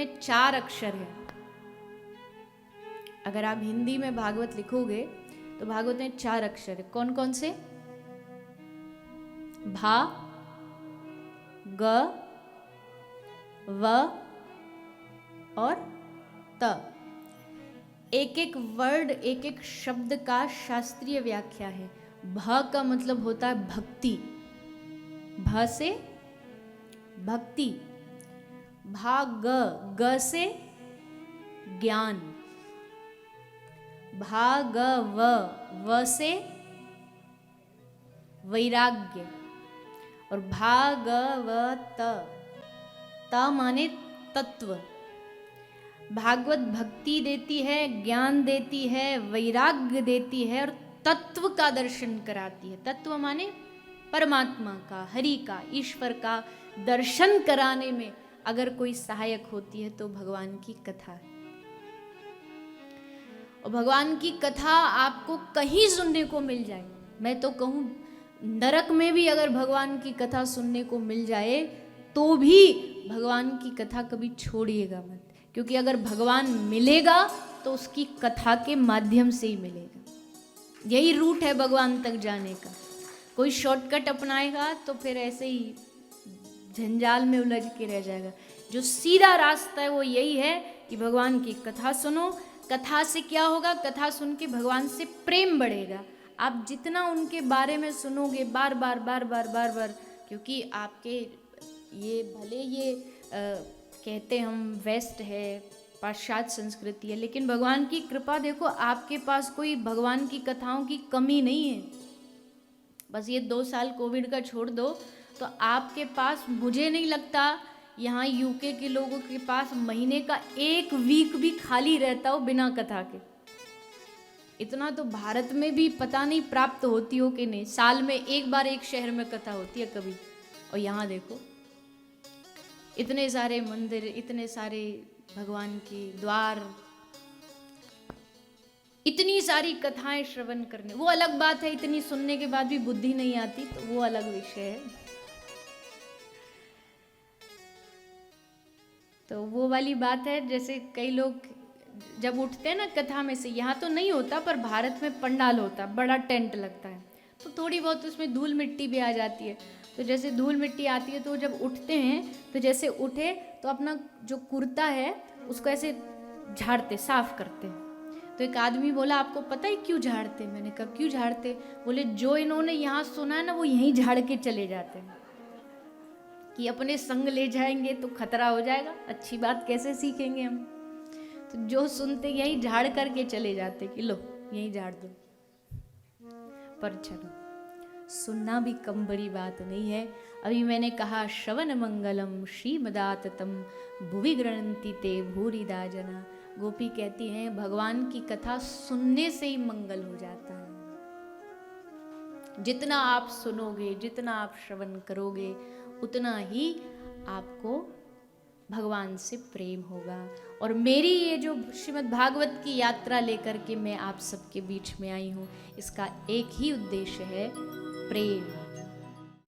में 4 अक्षर है। अगर आप हिंदी में भागवत लिखोगे तो भागवत में 4 अक्षर है। कौन कौन से? भा, ग, व और त। एक एक वर्ड, एक एक शब्द का शास्त्रीय व्याख्या है। भ का मतलब होता है भक्ति, भ से भक्ति। भा ग, ग से ज्ञान। भा ग व, व से वैराग्य। और भा ग व त, त माने तत्व। भागवत भक्ति देती है, ज्ञान देती है, वैराग्य देती है और तत्व का दर्शन कराती है। तत्व माने परमात्मा का, हरि का, ईश्वर का दर्शन कराने में अगर कोई सहायक होती है तो भगवान की कथा है। और भगवान की कथा आपको कहीं सुनने को मिल जाए, मैं तो कहूँ नरक में भी अगर भगवान की कथा सुनने को मिल जाए तो भी भगवान की कथा कभी छोड़िएगा मत, क्योंकि अगर भगवान मिलेगा तो उसकी कथा के माध्यम से ही मिलेगा। यही रूट है भगवान तक जाने का। कोई शॉर्टकट अपनाएगा तो फिर ऐसे ही झंझाल में उलझ के रह जाएगा। जो सीधा रास्ता है वो यही है कि भगवान की कथा सुनो। कथा से क्या होगा? कथा सुन के भगवान से प्रेम बढ़ेगा। आप जितना उनके बारे में सुनोगे बार बार बार बार बार बार, क्योंकि आपके ये भले ये कहते हम वेस्ट है, पाश्चात्य संस्कृति है, लेकिन भगवान की कृपा देखो, आपके पास कोई भगवान की कथाओं की कमी नहीं है। बस ये 2 साल कोविड का छोड़ दो तो आपके पास, मुझे नहीं लगता यहाँ यूके के लोगों के पास महीने का 1 वीक भी खाली रहता हो बिना कथा के। इतना तो भारत में भी पता नहीं प्राप्त होती हो कि नहीं। साल में 1 बार एक शहर में कथा होती है कभी, और यहाँ देखो इतने सारे मंदिर, इतने सारे भगवान के द्वार, इतनी सारी कथाएं श्रवण करने। वो अलग बात है, इतनी सुनने के बाद भी बुद्धि नहीं आती तो वो अलग विषय है। तो वो वाली बात है, जैसे कई लोग जब उठते हैं ना कथा में से, यहाँ तो नहीं होता पर भारत में पंडाल होता, बड़ा टेंट लगता है, तो थोड़ी बहुत उसमें धूल मिट्टी भी आ जाती है। तो जैसे धूल मिट्टी आती है तो जब उठते हैं तो जैसे उठे तो अपना जो कुर्ता है उसको ऐसे झाड़ते, साफ करते। तो एक आदमी बोला आपको पता है क्यों झाड़ते? मैंने कहा क्यों झाड़ते? बोले जो इन्होंने यहाँ सुना है ना वो यहीं झाड़ के चले जाते हैं, कि अपने संग ले जाएंगे तो खतरा हो जाएगा, अच्छी बात कैसे सीखेंगे हम। तो जो सुनते यहीं झाड़ करके चले जाते कि लो यहीं झाड़ दो। पर चलो, सुनना भी कम बड़ी बात नहीं है। अभी मैंने कहा श्रवण मंगलम श्रीमदाततम भुवि गृह्णन्ति ते भूरिदा जना। गोपी कहती हैं भगवान की कथा सुनने से ही मंगल हो जाता है। जितना आप सुनोगे, जितना आप श्रवण करोगे, उतना ही आपको भगवान से प्रेम होगा। और मेरी ये जो श्रीमद् भागवत की यात्रा लेकर के मैं आप सबके बीच में आई हूँ, इसका एक ही उद्देश्य है, प्रेम।